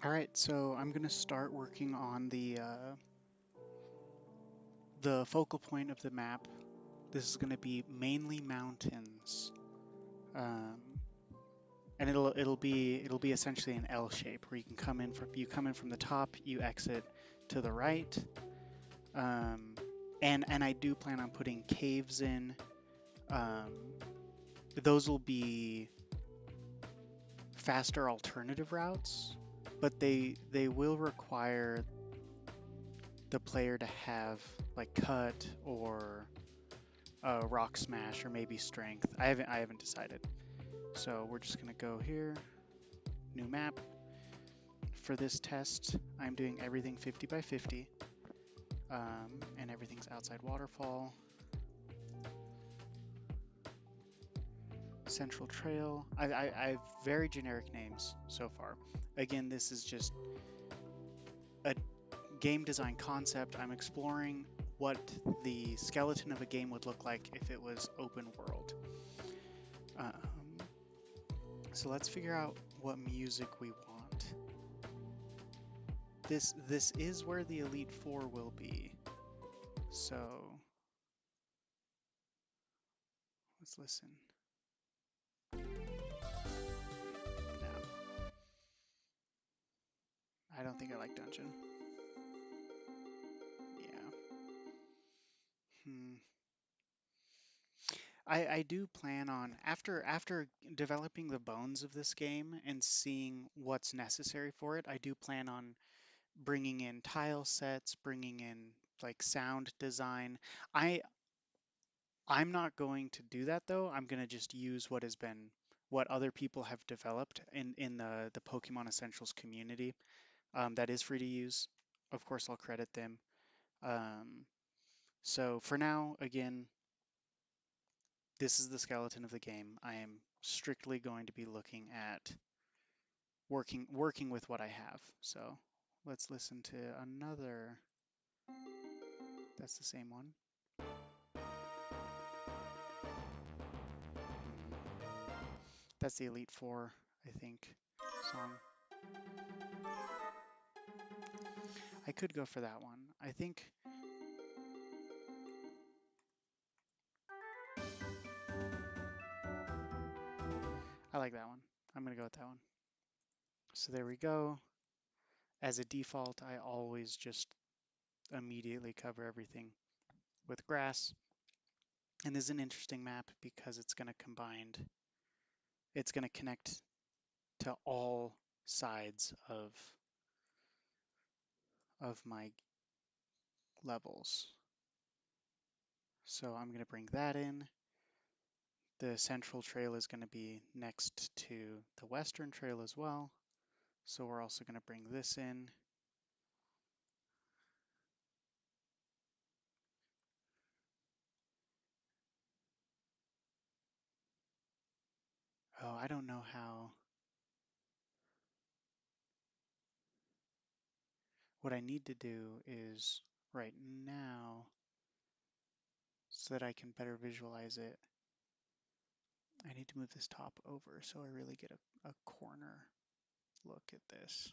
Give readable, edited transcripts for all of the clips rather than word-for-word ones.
All right, so I'm gonna start working on the focal point of the map. This is gonna be mainly mountains, um, and it'll be essentially an L shape where you come in from the top, you exit to the right, um, and I do plan on putting caves in. Um, those will be faster alternative routes, but they will require the player to have like cut or rock smash or maybe strength. I haven't decided. So we're just gonna go here, new map. For this test, I'm doing everything 50 by 50, and everything's outside waterfall. Central Trail. I have very generic names so far. Again, this is just a game design concept. I'm exploring what the skeleton of a game would look like if it was open world. Um, so let's figure out what music we want. This is where the Elite Four will be. So let's listen. No, I don't think I like Dungeon. Yeah. Hmm. I do plan on after developing the bones of this game and seeing what's necessary for it, I do plan on bringing in tile sets, bringing in like sound design. I I'm not going to do that though. I'm going to just use what other people have developed in the Pokemon Essentials community. That is free to use. Of course, I'll credit them. Um, so for now, again, this is the skeleton of the game. I am strictly going to be looking at working with what I have. So let's listen to another. That's the same one. That's the Elite Four, I think, song. I could go for that one. I think I like that one. I'm gonna go with that one. So there we go. As a default, I always just immediately cover everything with grass. And this is an interesting map because it's gonna connect to all sides of my levels. So I'm gonna bring that in. The central trail is gonna be next to the western trail as well. So we're also gonna bring this in. Oh, I don't know how. What I need to do is right now, so that I can better visualize it, I need to move this top over so I really get a corner look at this,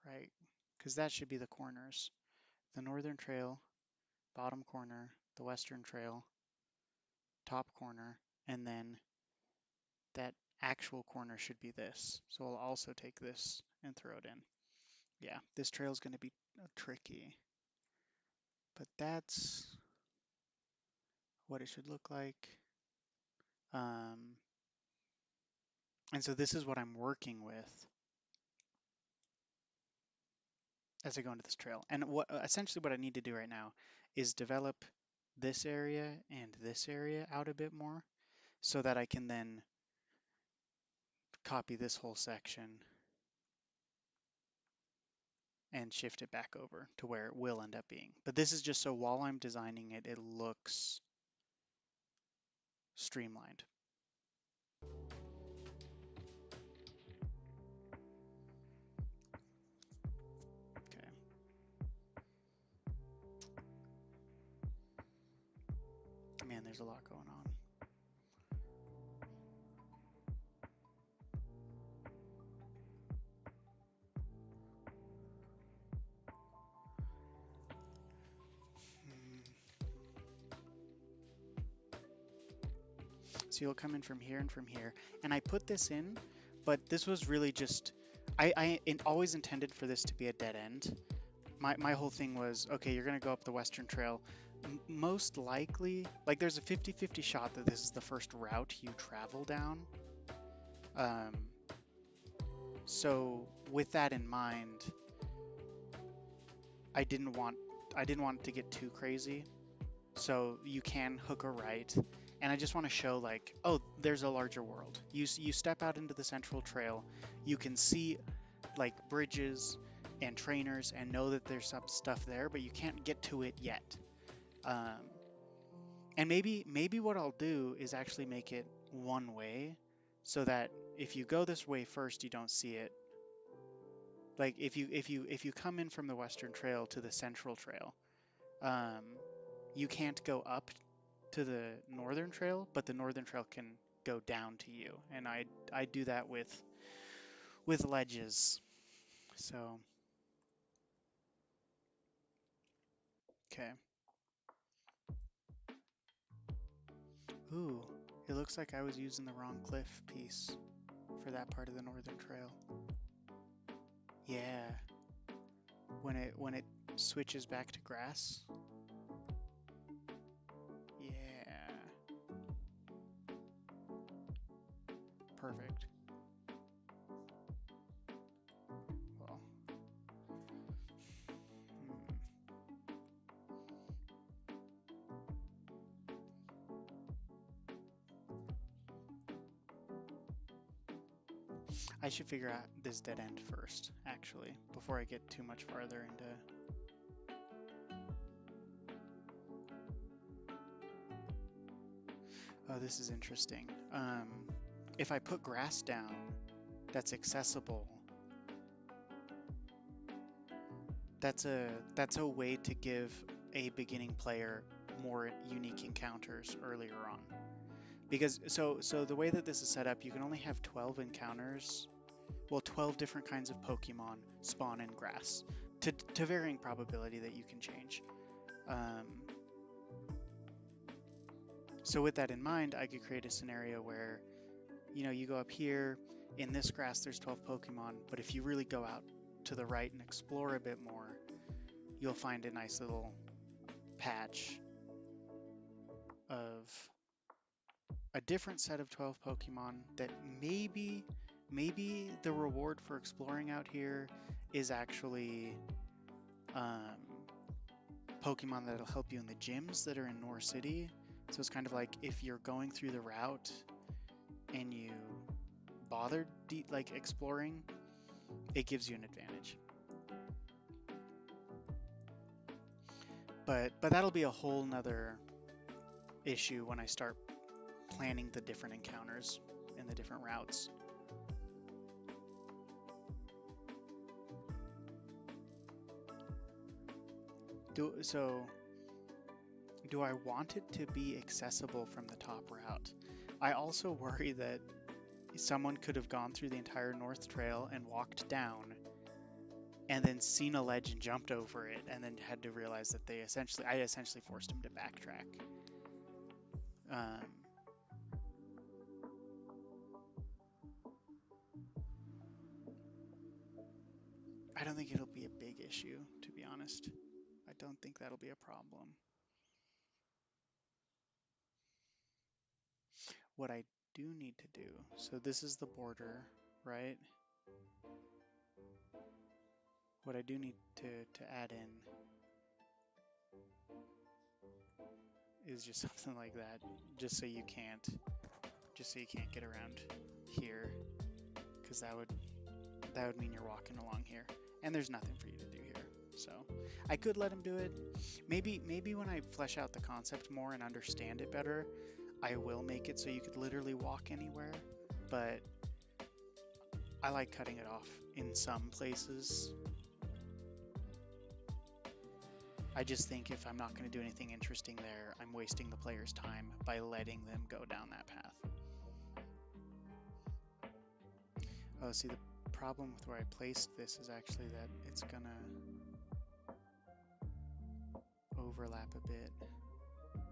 right? Because that should be the corners. The northern trail, bottom corner, the western trail, top corner, and then that actual corner should be this. So I'll also take this and throw it in. Yeah, this trail is going to be tricky, but that's what it should look like. Um, and so this is what I'm working with as I go into this trail. And what essentially what I need to do right now is develop this area and this area out a bit more so that I can then copy this whole section and shift it back over to where it will end up being. But this is just so while I'm designing it, it looks streamlined. Okay. Man, there's a lot going on. So you'll come in from here and from here. And I put this in, but this was really just, I always intended for this to be a dead end. My whole thing was, okay, you're going to go up the Western Trail. Most likely, like there's a 50-50 shot that this is the first route you travel down. Um, so with that in mind, I didn't want it to get too crazy. So you can hook a right, and I just want to show like, oh, there's a larger world. You step out into the Central Trail, you can see like bridges and trainers and know that there's some stuff there, but you can't get to it yet. And maybe what I'll do is actually make it one way, so that if you go this way first, you don't see it. Like if you come in from the Western Trail to the Central Trail, um, you can't go up to the Northern Trail, but the Northern Trail can go down to you, and I do that with ledges. So okay. Ooh, it looks like I was using the wrong cliff piece for that part of the Northern Trail. Yeah, when it switches back to grass. Yeah, perfect. Well, I should figure out this dead end first, actually, before I get too much farther into. Oh, this is interesting. If I put grass down that's accessible, that's a way to give a beginning player more unique encounters earlier on. Because so the way that this is set up, you can only have 12 encounters, well, 12 different kinds of Pokemon spawn in grass to varying probability that you can change. So with that in mind, I could create a scenario where, you go up here, in this grass there's 12 Pokemon, but if you really go out to the right and explore a bit more, you'll find a nice little patch of a different set of 12 Pokemon that maybe the reward for exploring out here is actually Pokemon that'll help you in the gyms that are in Noir City. So it's kind of like if you're going through the route and you bothered like exploring, it gives you an advantage. But that'll be a whole nother issue when I start planning the different encounters and the different routes. Do I want it to be accessible from the top route? I also worry that someone could have gone through the entire North Trail and walked down and then seen a ledge and jumped over it, and then had to realize that I essentially forced him to backtrack. I don't think it'll be a big issue, to be honest. I don't think that'll be a problem. What I do need to do, so this is the border, right? What I do need to add in is just something like that, just so you can't get around here, because that would mean you're walking along here, and there's nothing for you to do here. So I could let him do it. Maybe when I flesh out the concept more and understand it better, I will make it so you could literally walk anywhere, but I like cutting it off in some places. I just think if I'm not going to do anything interesting there, I'm wasting the player's time by letting them go down that path. Oh, see, the problem with where I placed this is actually that it's gonna overlap a bit.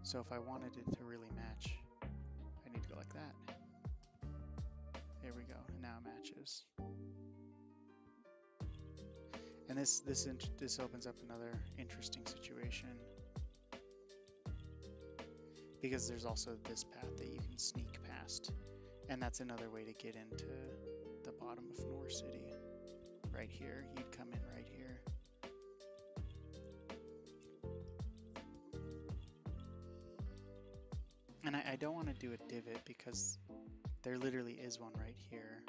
So if I wanted it to really match, I need to go go like that. There we go, and now it matches. And this opens up another interesting situation, because there's also this path that you can sneak past, and that's another way to get into the bottom of Nor City. Right here, you'd come in right here. And I don't want to do a divot because there literally is one right here.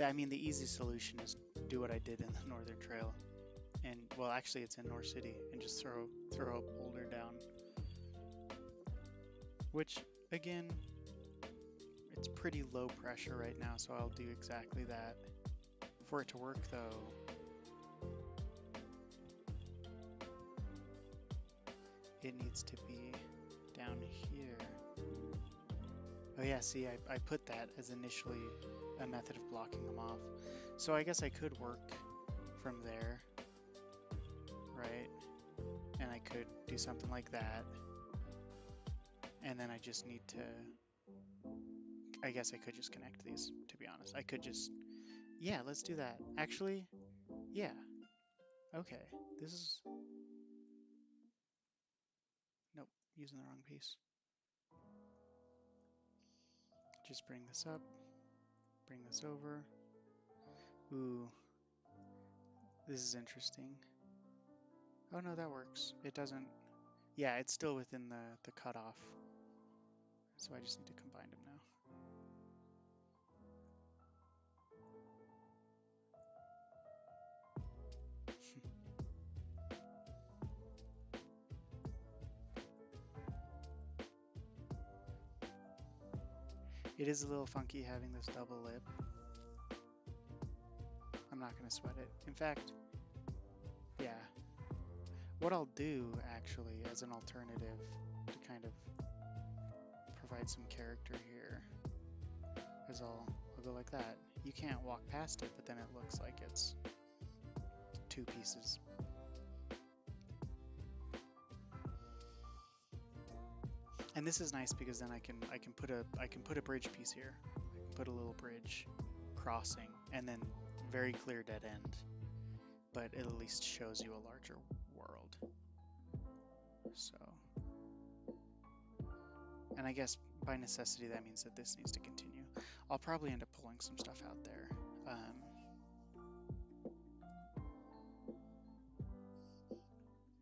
I mean, the easy solution is do what I did in the Northern Trail. And, well, actually it's in Nor City, and just throw a boulder down. Which, again, it's pretty low pressure right now, so I'll do exactly that. For it to work, though, it needs to be down here. Oh yeah, see, I put that as initially a method of blocking them off. So I guess I could work from there, right? And I could do something like that. And then I just need to, I guess I could just connect these, to be honest. I could just, yeah, let's do that. Actually, yeah. Okay, this is, nope, using the wrong piece. Just bring this up, bring this over. Ooh, this is interesting. Oh no, that works. It doesn't, yeah, it's still within the cutoff. So I just need to combine them now. It is a little funky having this double lip. I'm not going to sweat it. In fact, yeah. What I'll do, actually, as an alternative to kind of provide some character here, is I'll go like that. You can't walk past it, but then it looks like it's two pieces. And this is nice because then I can put a bridge piece here. I can put a little bridge crossing, and then very clear dead end, but it at least shows you a larger world. So, and I guess by necessity that means that this needs to continue. I'll probably end up pulling some stuff out there.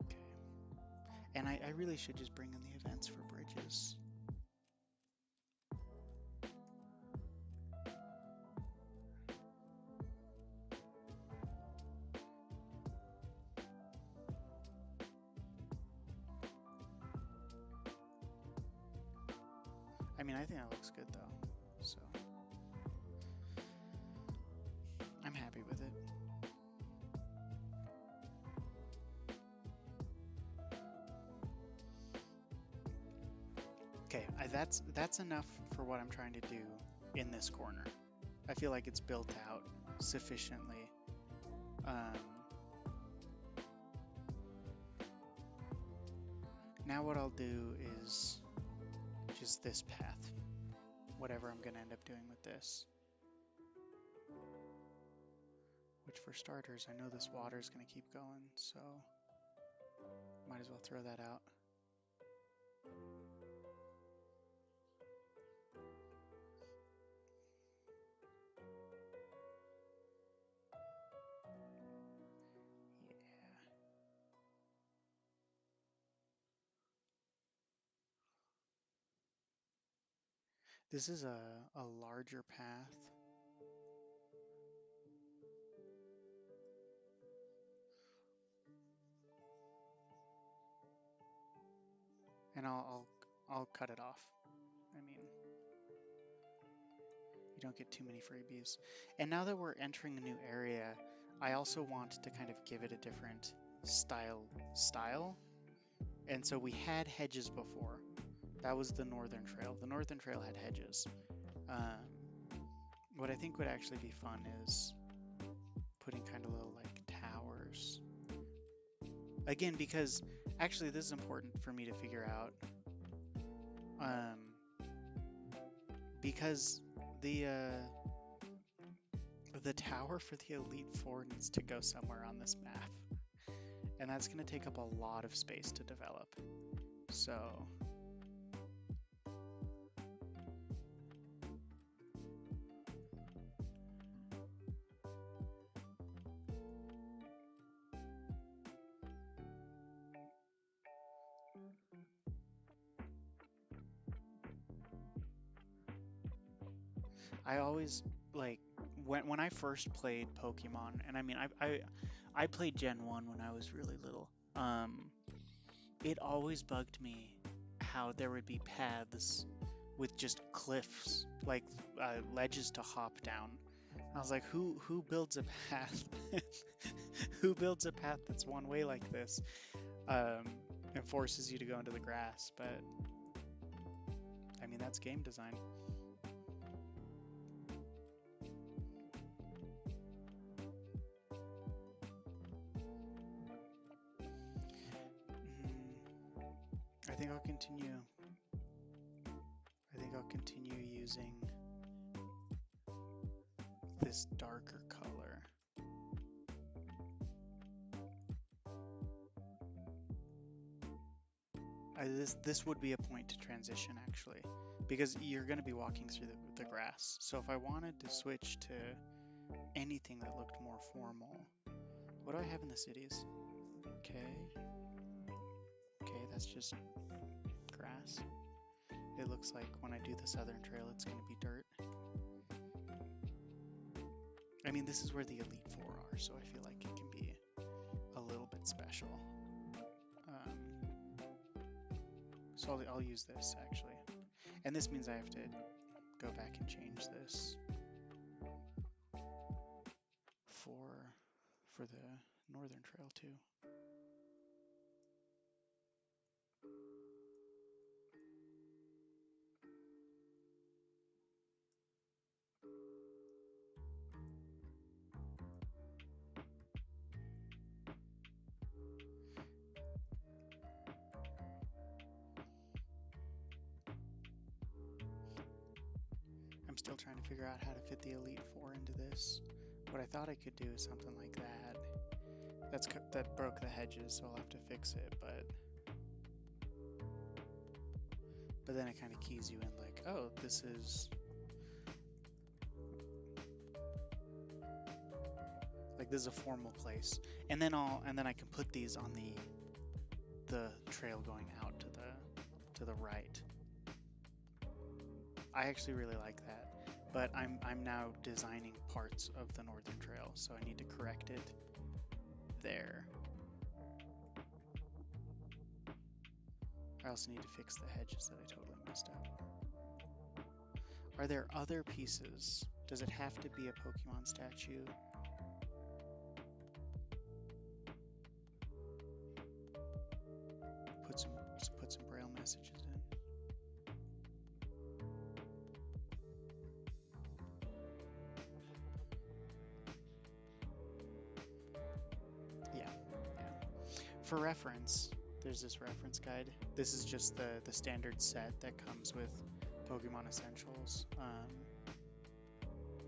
Okay, and I really should just bring in the events for bridges. I mean, I think that looks good though, so I'm happy with it. Okay, that's enough for what I'm trying to do in this corner. I feel like it's built out sufficiently. Now what I'll do is just this path, whatever I'm gonna end up doing with this. Which for starters, I know this water is gonna keep going, so might as well throw that out. This is a larger path. And I'll cut it off. I mean, you don't get too many freebies. And now that we're entering a new area, I also want to kind of give it a different style. And so we had hedges before. That was the Northern Trail. The Northern Trail had hedges. What I think would actually be fun is putting kind of little like towers. Again, because actually this is important for me to figure out. Um, because the tower for the Elite Four needs to go somewhere on this map, and that's going to take up a lot of space to develop. So I always like when I first played Pokemon, and I mean I played Gen 1 when I was really little. It always bugged me how there would be paths with just cliffs, like ledges to hop down. I was like, who builds a path? Who builds a path that's one way like this? Um, and forces you to go into the grass. But I mean, that's game design. I think I'll continue. I think I'll continue using this darker color. This would be a point to transition actually, because you're going to be walking through the grass. So if I wanted to switch to anything that looked more formal, what do I have in the cities? Okay, okay, that's just grass. It looks like when I do the southern trail, it's going to be dirt. I mean, this is where the Elite Four are, so I feel like it can be a little bit special. So I'll use this actually. And this means I have to go back and change this for the northern trail too. I'm still trying to figure out how to fit the Elite Four into this. What I thought I could do is something like that. That broke the hedges, so I'll have to fix it, but then it kind of keys you in like, oh, this is like this is a formal place. And then I can put these on the trail going out to the right. I actually really like that. But I'm now designing parts of the northern trail, so I need to correct it there. I also need to fix the hedges that I totally messed up. Are there other pieces? Does it have to be a Pokemon statue? Put some braille messages in. Yeah, yeah. For reference, there's this reference guide. This is just the standard set that comes with Pokemon Essentials.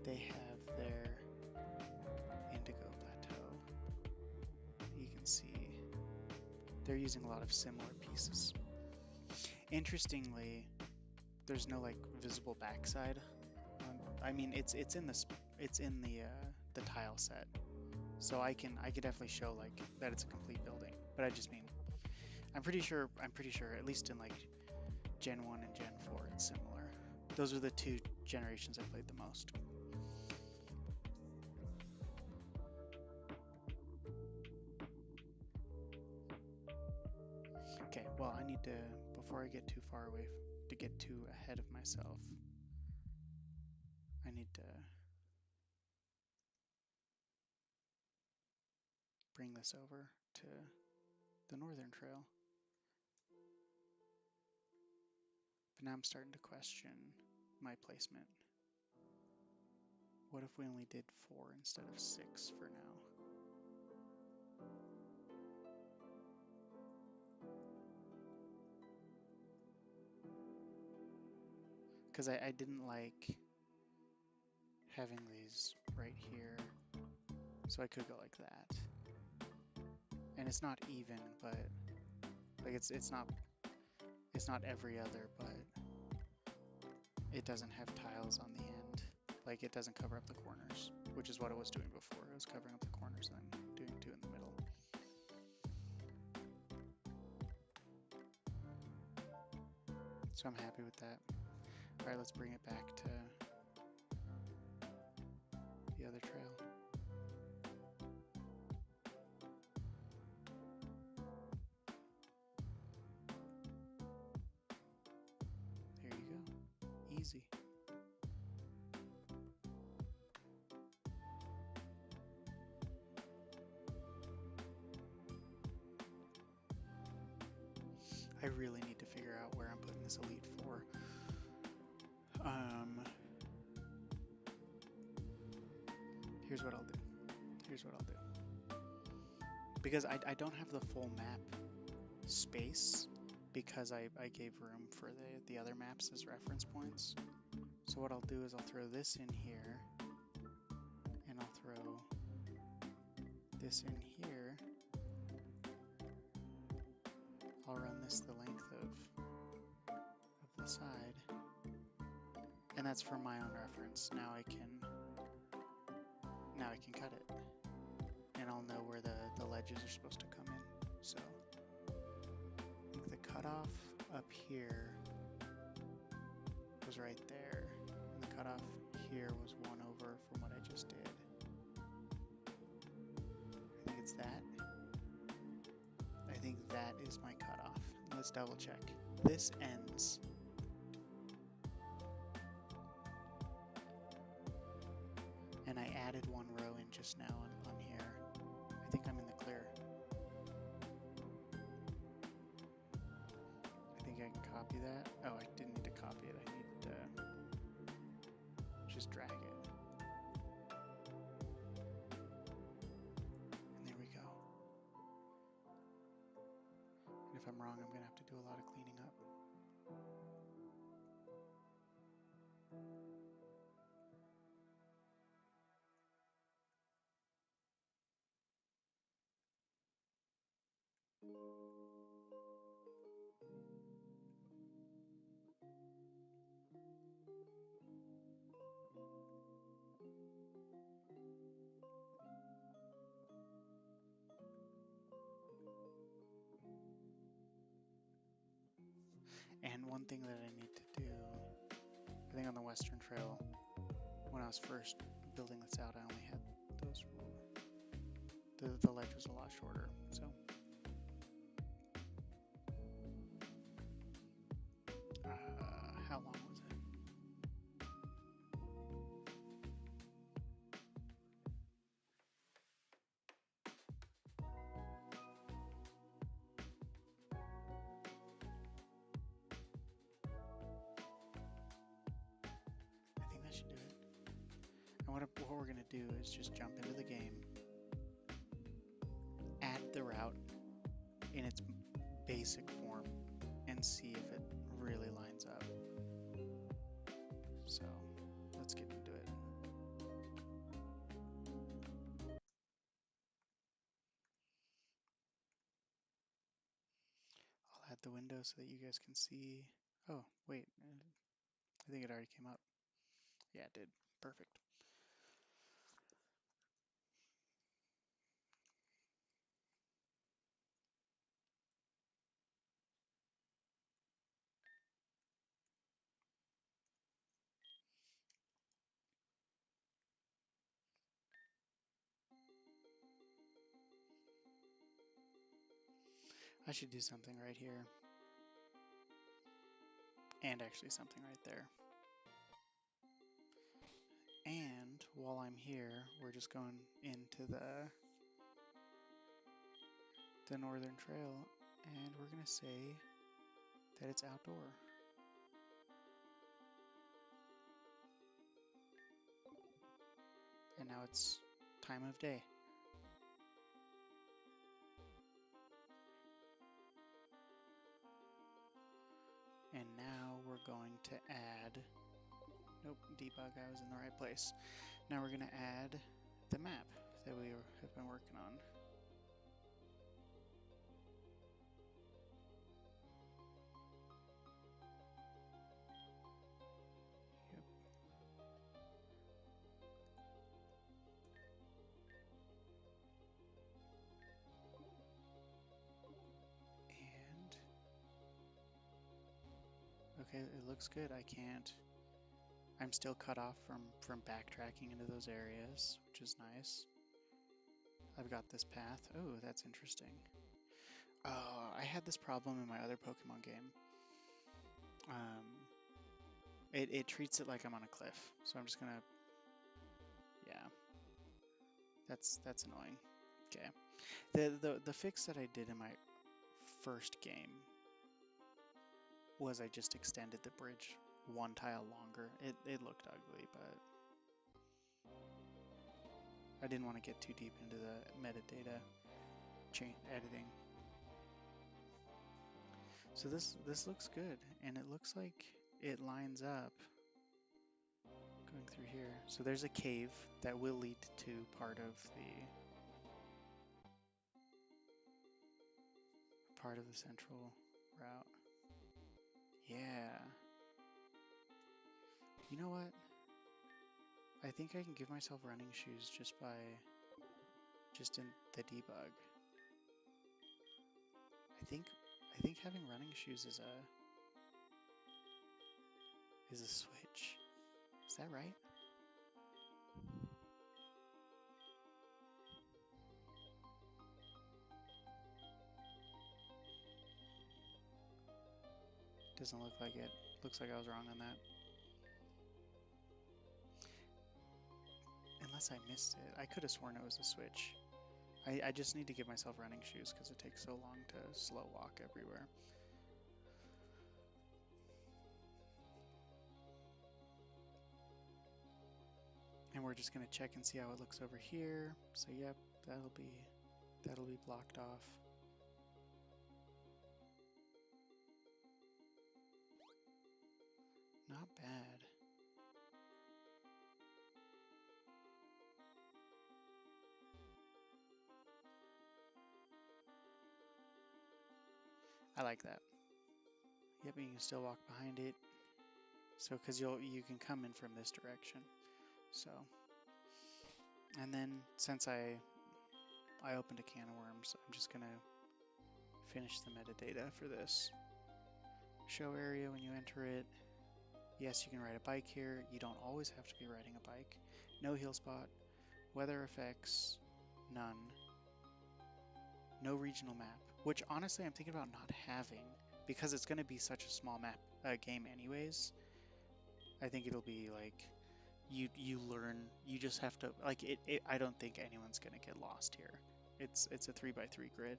They have their Indigo Plateau. You can see they're using a lot of similar pieces. Interestingly, there's no like visible backside. I mean, it's in the tile set, so I can definitely show like that it's a complete building. But I just mean, I'm pretty sure at least in like Gen 1 and Gen 4 it's similar. Those are the two generations I played the most. Okay, well I need to, before I get too far away, to get too ahead of myself, I need to bring this over to the northern trail. But now I'm starting to question my placement. What if we only did 4 instead of 6 for now? Because I didn't like having these right here, so I could go like that. And it's not even, but like it's not every other, but it doesn't have tiles on the end. Like it doesn't cover up the corners, which is what it was doing before. It was covering up the corners and then doing 2 in the middle. So I'm happy with that. All right, let's bring it back to the other trail. There you go. Easy. I really need to figure out where I'm putting this Elite Four. Here's what I'll do. Because I don't have the full map space because I gave room for the other maps as reference points. So what I'll do is I'll throw this in here, and I'll throw this in here. I'll run this the length of the side, and that's for my own reference. Now I can cut it, and I'll know where the ledges are supposed to come in. So I think the cutoff up here was right there, and the cutoff here was 1 over from what I just did. I think it's that. I think that is my cutoff. Let's double check. This ends and I added 1 row in just now on here. I think I'm in the clear. I think I can copy that. Oh, I didn't need to copy it. I needed to just drag it. And there we go. And if I'm wrong, I'm going to have to do a lot of cleaning up. And one thing that I need to do, I think on the Western Trail, when I was first building this out, I only had those, the ledge was a lot shorter, so. How long was it? I think that should do it. And what we're going to do is just jump into the game, add the route in its basic form, and see if it really lines up. So let's get into it. I'll add the window so that you guys can see. Oh, wait, I think it already came up. Yeah, it did. Perfect. I should do something right here. And actually something right there. And while I'm here, we're just going into the Northern Trail, and we're going to say that it's outdoor. And now it's time of day. And now we're going to add, nope, debug, I was in the right place. Now we're going to add the map that we have been working on. Yep. And, okay, it looks good. I'm still cut off from backtracking into those areas, which is nice. I've got this path. Oh, that's interesting. Oh, I had this problem in my other Pokemon game. It treats it like I'm on a cliff, so I'm just gonna, yeah, that's annoying. Okay, the fix that I did in my first game was I just extended the bridge one tile longer. It looked ugly, but I didn't want to get too deep into the metadata chain editing. So this looks good, and it looks like it lines up going through here. So there's a cave that will lead to part of the central route. Yeah. You know what? I think I can give myself running shoes just in the debug. I think having running shoes is a switch. Is that right? Doesn't look like it. Looks like I was wrong on that. Unless I missed it. I could have sworn it was a switch. I just need to give myself running shoes because it takes so long to slow walk everywhere. And we're just gonna check and see how it looks over here. So yep, that'll be blocked off. Not bad. I like that. Yep, you can still walk behind it. So, because you can come in from this direction. So, and then since I opened a can of worms, I'm just gonna finish the metadata for this. Show area when you enter it. Yes, you can ride a bike here. You don't always have to be riding a bike. No heal spot. Weather effects, none. No regional map, which honestly I'm thinking about not having because it's going to be such a small map game anyways. I think it'll be like you learn, you just have to like it. I don't think anyone's going to get lost here. It's a 3x3 grid.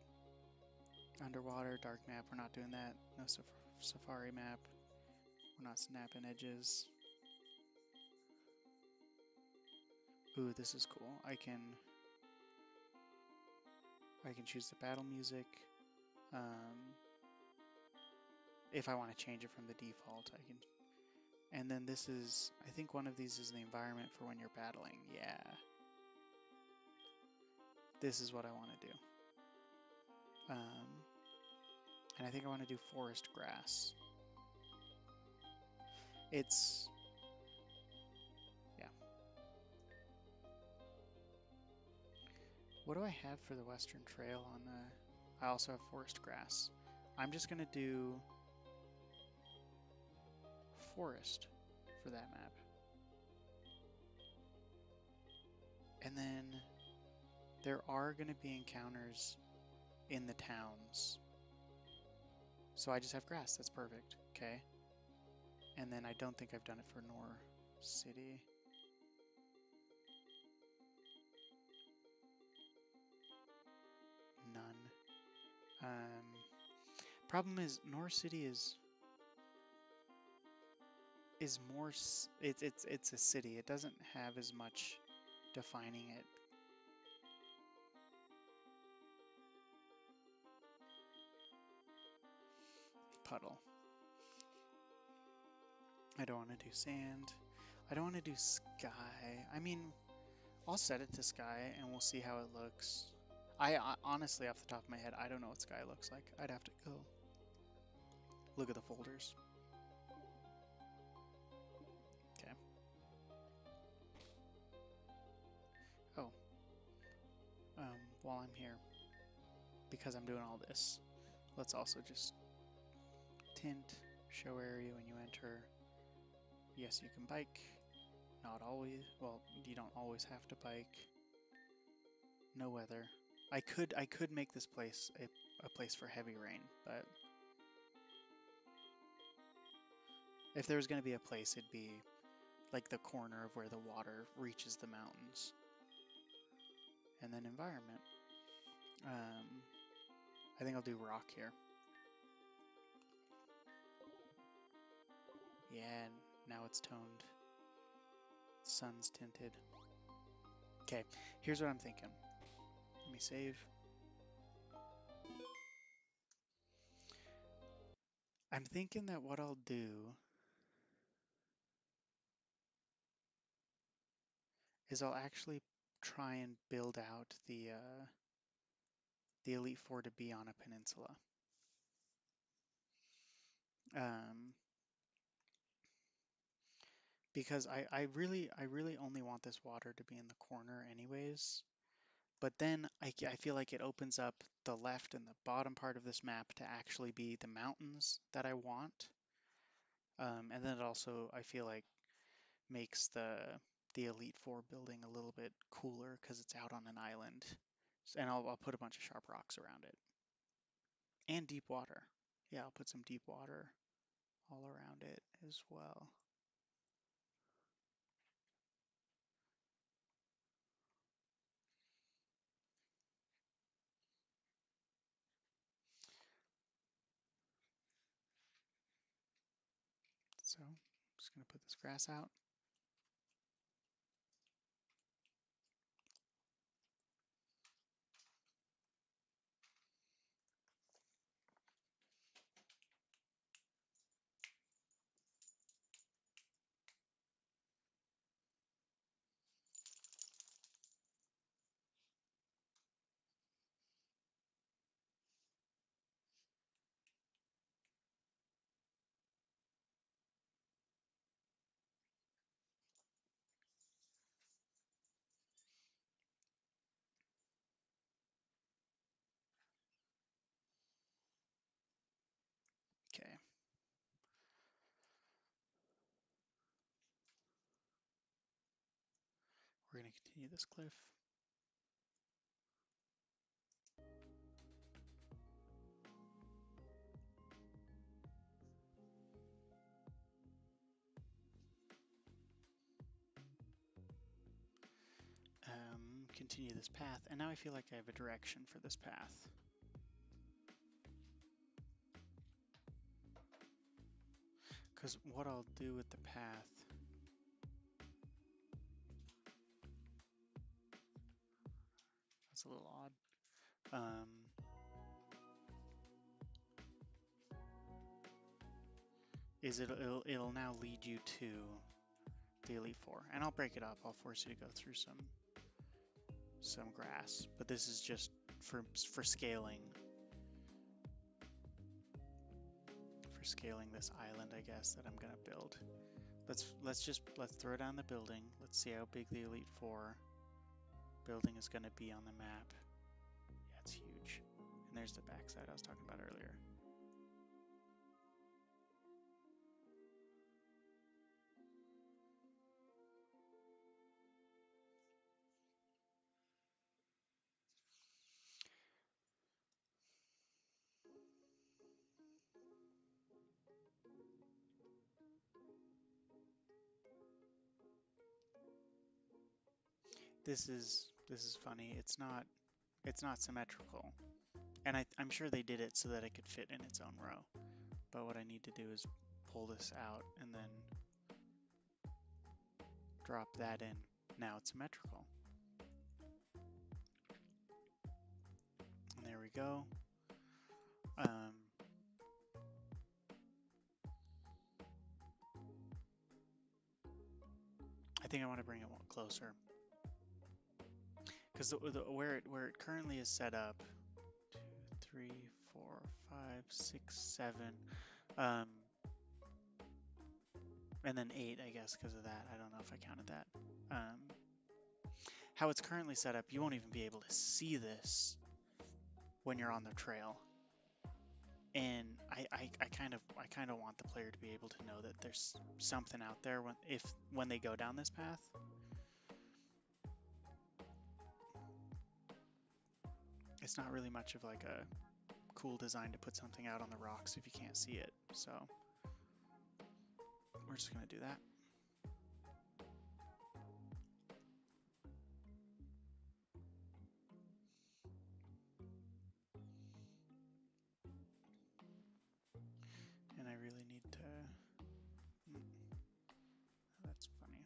Underwater dark map. We're not doing that. No safari map. We're not snapping edges. Ooh, this is cool. I can choose the battle music. If I want to change it from the default, I can. And then this is, I think one of these is the environment for when you're battling. Yeah. This is what I want to do. And I think I want to do forest grass. It's, yeah. What do I have for the Western Trail on the, I also have forest grass. I'm just going to do forest for that map. And then there are going to be encounters in the towns. So I just have grass. That's perfect. Okay. And then I don't think I've done it for Nor City. None. Problem is Nor City is more. It's a city. It doesn't have as much defining it. Puddle. I don't want to do sand. I don't want to do sky. I mean, I'll set it to sky and we'll see how it looks. Honestly, off the top of my head, I don't know what sky looks like. I'd have to go look at the folders. Okay. Oh, while I'm here, because I'm doing all this, let's also just tint, show area when you enter. Yes, you can bike. Not always. Well, you don't always have to bike. No weather. I could make this place a place for heavy rain, but if there was going to be a place, it'd be like the corner of where the water reaches the mountains. And then environment. I think I'll do rock here. Yeah, now it's toned. Sun's tinted. Okay, here's what I'm thinking. Let me save. I'm thinking that what I'll do is I'll actually try and build out the Elite Four to be on a peninsula. Um, because I really only want this water to be in the corner anyways. But then I feel like it opens up the left and the bottom part of this map to actually be the mountains that I want. And then it also, I feel like, makes the Elite Four building a little bit cooler because it's out on an island. And I'll put a bunch of sharp rocks around it. And deep water. Yeah, I'll put some deep water all around it as well. So I'm just going to put this grass out. Okay. We're going to continue this cliff. Continue this path. And now I feel like I have a direction for this path. Because what I'll do with the path, that's a little odd. Is it'll now lead you to the Elite Four. And I'll break it up. I'll force you to go through some grass. But this is just for scaling. For scaling this island, I guess, that I'm gonna build. Let's throw down the building. Let's see how big the Elite Four building is gonna be on the map. Yeah, it's huge. And there's the backside I was talking about earlier. This is funny. It's not symmetrical. And I'm sure they did it so that it could fit in its own row. But what I need to do is pull this out and then drop that in. Now it's symmetrical. we go. I think I want to bring it closer because where it currently is set up, 2, 3, 4, 5, 6, 7, and then 8, I guess, because of that. I don't know if I counted that. How it's currently set up, you won't even be able to see this when you're on the trail. And I kind of want the player to be able to know that there's something out there when they go down this path. It's not really much of like a cool design to put something out on the rocks if you can't see it. So we're just gonna do that. And I really need to, that's funny.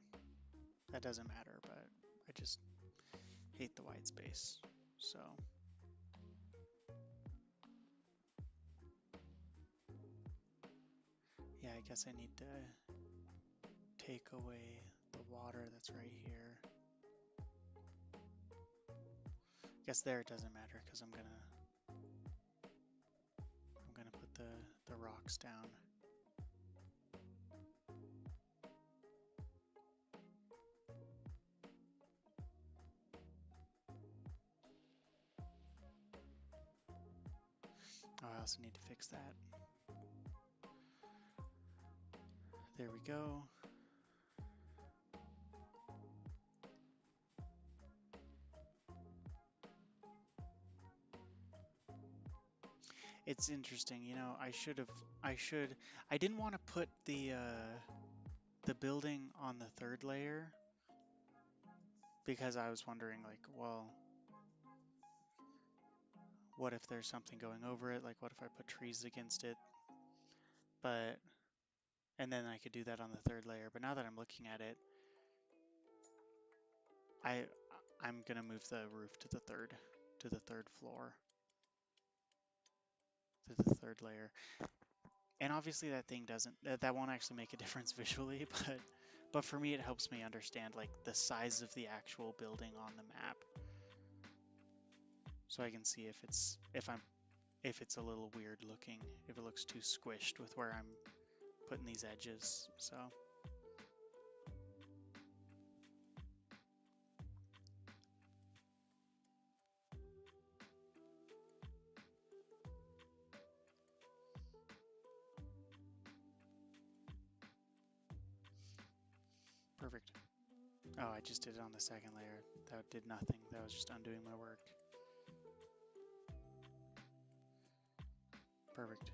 That doesn't matter, but I just hate the white space. So yeah, I guess I need to take away the water that's right here. I guess there it doesn't matter because I'm gonna put the rocks down. Oh, I also need to fix that. There we go. It's interesting, you know, I didn't want to put the building on the third layer because I was wondering like, well, what if there's something going over it? Like what if I put trees against it? And then I could do that on the third layer. But now that I'm looking at it, I'm gonna move the roof to the third floor, to the third layer. And obviously that won't actually make a difference visually, but for me it helps me understand like the size of the actual building on the map. So I can see if it's a little weird looking, if it looks too squished with where I'm putting these edges. So perfect. Oh, I just did it on the second layer. That did nothing. That was just undoing my work. Perfect.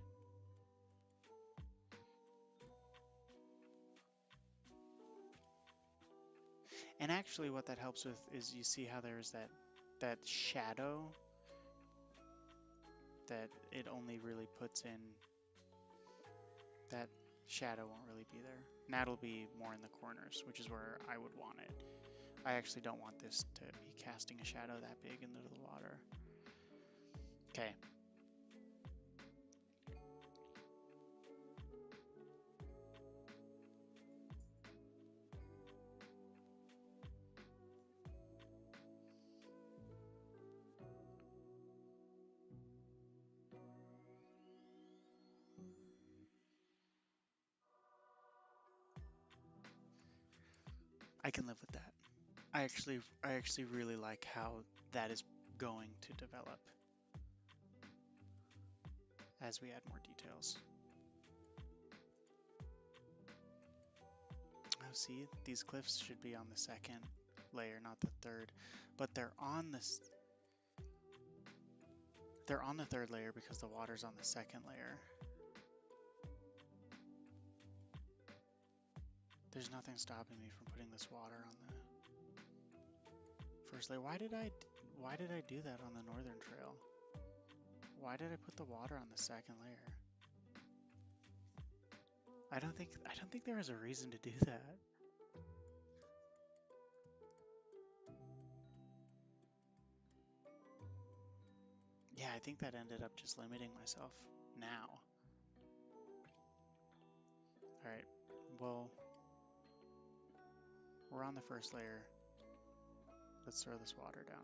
And actually what that helps with is you see how there's that shadow that it only really puts in. That shadow won't really be there. And that'll be more in the corners, which is where I would want it. I actually don't want this to be casting a shadow that big into the water. Okay. I can live with that. I actually really like how that is going to develop as we add more details. Oh, see, these cliffs should be on the second layer, not the third, but they're on the third layer because the water's on the second layer. There's nothing stopping me from putting this water on the first layer. Why did I do that on the northern trail? Why did I put the water on the second layer? I don't think there was a reason to do that. Yeah, I think that ended up just limiting myself now. All right, well, we're on the first layer. Let's throw this water down.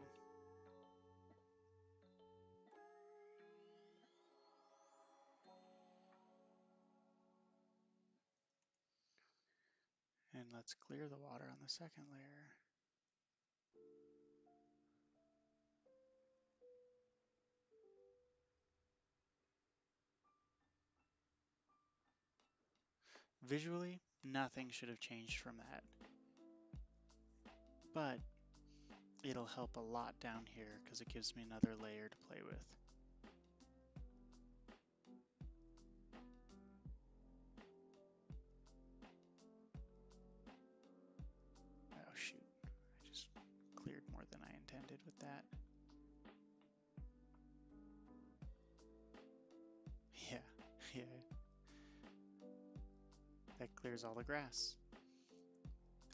And let's clear the water on the second layer. Visually, nothing should have changed from that. But it'll help a lot down here because it gives me another layer to play with. Oh shoot, I just cleared more than I intended with that. Yeah, yeah. That clears all the grass.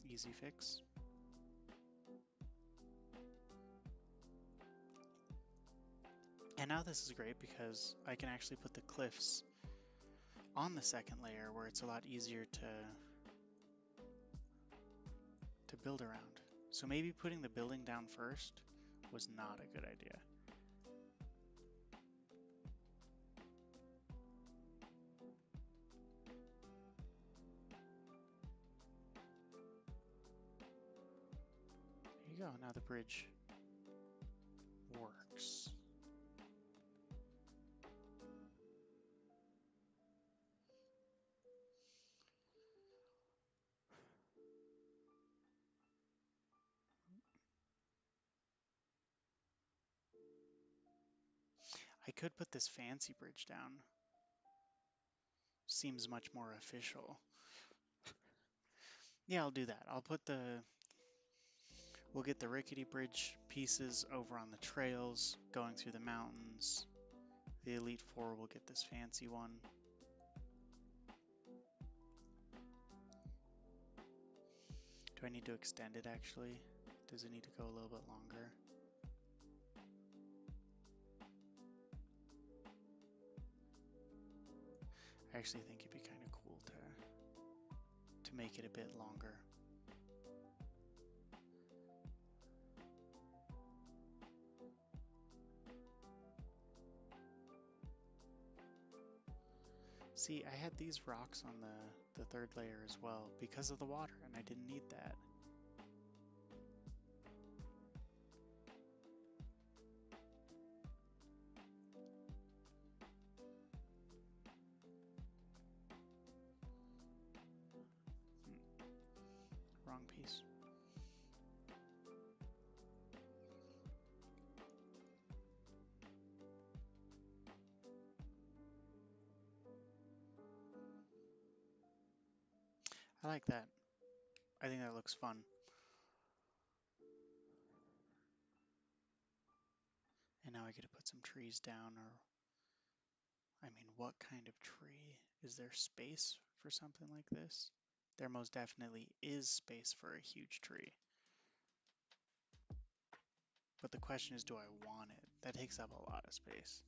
Easy fix. And now this is great because I can actually put the cliffs on the second layer where it's a lot easier to build around. So maybe putting the building down first was not a good idea. There you go, now the bridge works. I could put this fancy bridge down. Seems much more official. Yeah, I'll do that. We'll get the rickety bridge pieces over on the trails going through the mountains. The Elite Four will get this fancy one. Do I need to extend it actually? Does it need to go a little bit longer? I actually think it'd be kind of cool to make it a bit longer. See, I had these rocks on the third layer as well because of the water, and I didn't need that. Wrong piece. I like that. I think that looks fun. And now I get to put some trees down, or I mean, what kind of tree? Is there space for something like this? There most definitely is space for a huge tree. But the question is, do I want it? That takes up a lot of space.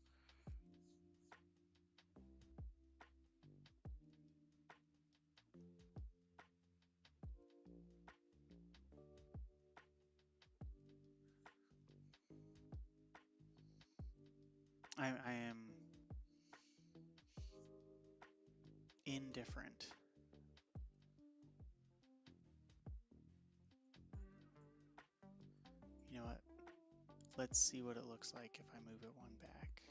I am indifferent. You know what? Let's see what it looks like if I move it one back.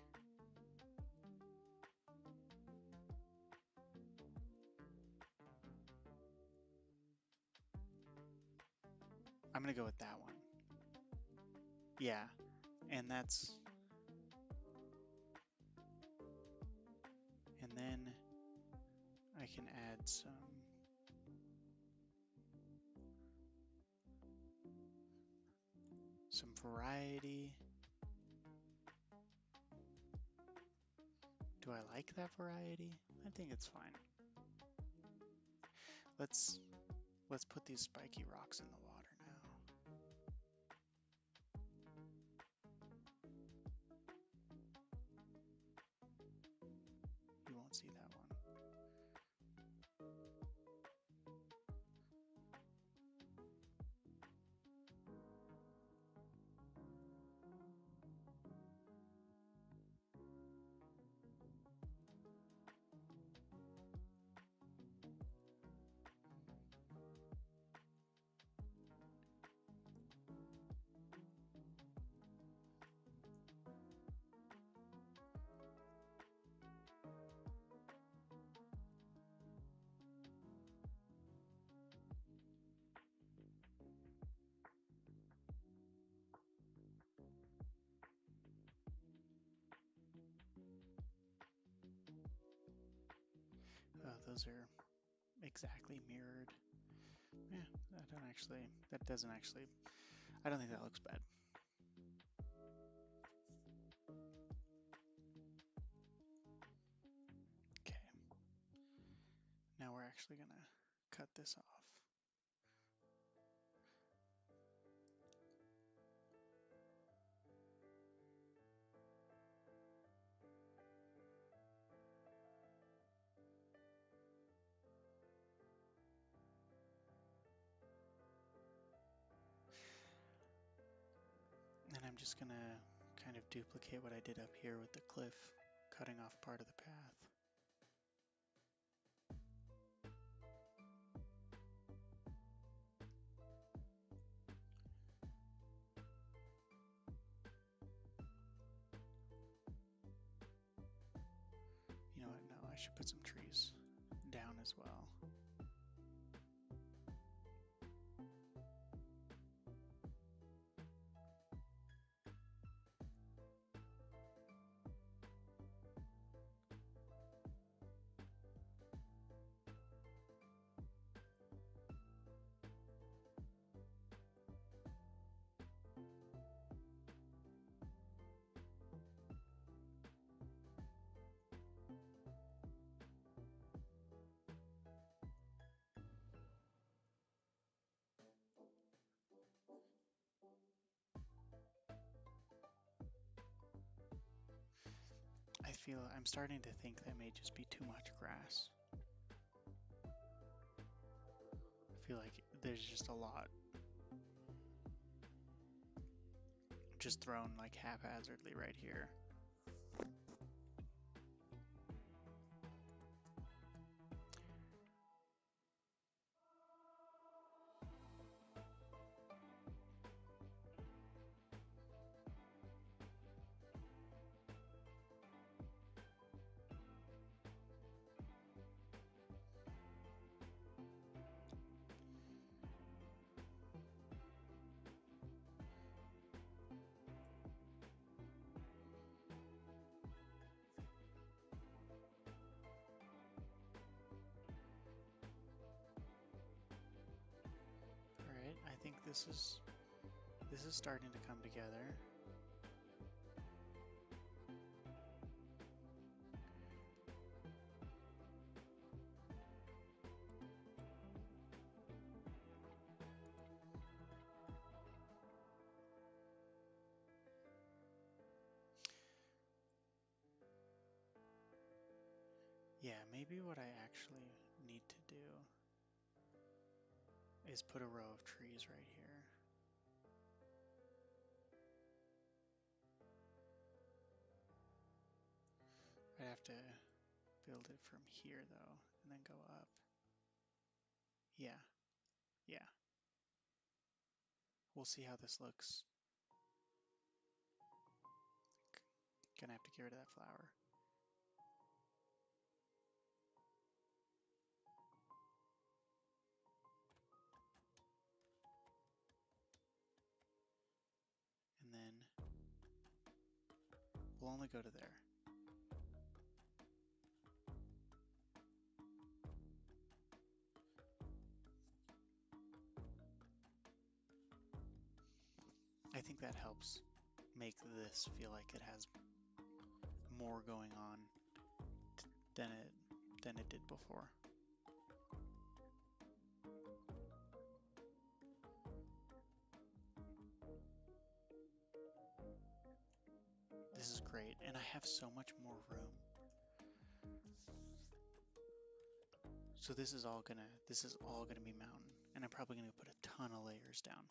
I'm gonna go with that one. Yeah, and then I can add some variety. Do I like that variety? I think it's fine. Let's put these spiky rocks in the water now. those are exactly mirrored. Yeah, I don't think that looks bad. Okay, now we're actually gonna cut this off. And I'm just gonna kind of duplicate what I did up here with the cliff, cutting off part of the path. You know what, no, I should put some trees down as well. I'm starting to think that may just be too much grass. I feel like there's just a lot just thrown like haphazardly right here. All right, I think this is starting to come together. Yeah, maybe what I actually need to do is put a row of trees right here. I'd have to build it from here though, and then go up. Yeah, yeah. We'll see how this looks. Gonna have to get rid of that flower. And then we'll only go to there. I think that helps make this feel like it has more going on than it did before. This is great, and I have so much more room. So this is all gonna be mountain, and I'm probably gonna put a ton of layers down.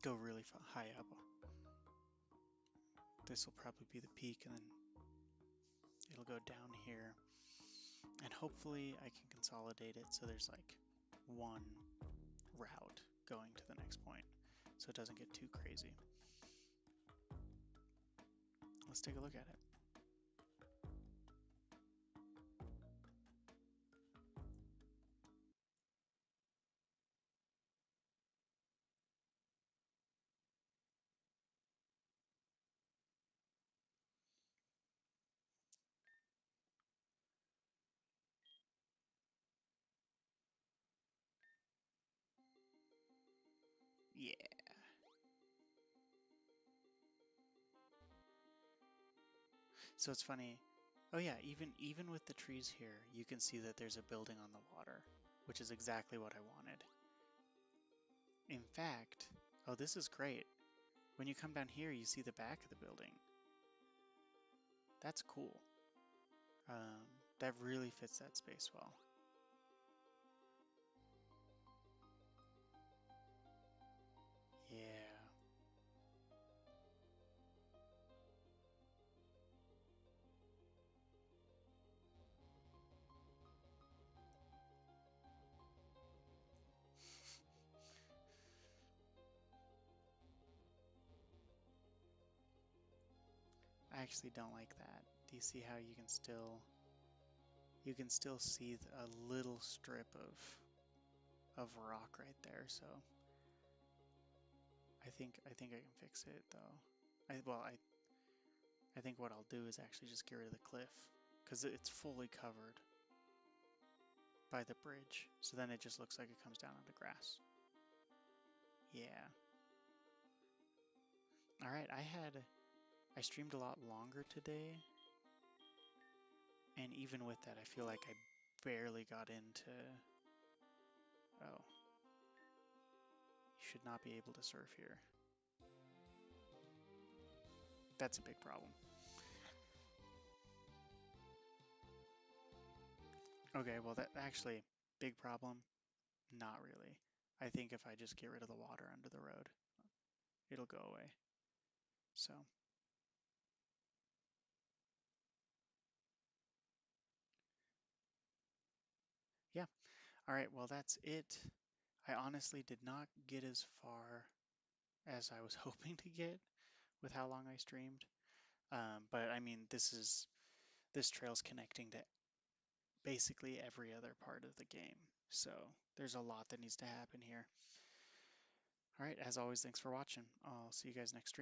Go really high up. This will probably be the peak, and then it'll go down here. And hopefully I can consolidate it so there's like one route going to the next point, so it doesn't get too crazy. Let's take a look at it. Yeah. So it's funny. Oh yeah, even with the trees here, you can see that there's a building on the water, which is exactly what I wanted. In fact, oh, this is great. When you come down here, you see the back of the building. That's cool. Um, that really fits that space well. Yeah. I actually don't like that. Do you see how you can still see a little strip of rock right there? So I think I can fix it though. I think what I'll do is actually just get rid of the cliff because it's fully covered by the bridge. So then it just looks like it comes down onto grass. Yeah. All right. I streamed a lot longer today, and even with that, I feel like I barely got into. Oh, you should not be able to surf here. That's a big problem. Okay, well that actually big problem. Not really. I think if I just get rid of the water under the road, it'll go away. So, yeah. All right, well, that's it. I honestly did not get as far as I was hoping to get with how long I streamed. But I mean, this trail's connecting to basically every other part of the game. So there's a lot that needs to happen here. All right, as always, thanks for watching. I'll see you guys next stream.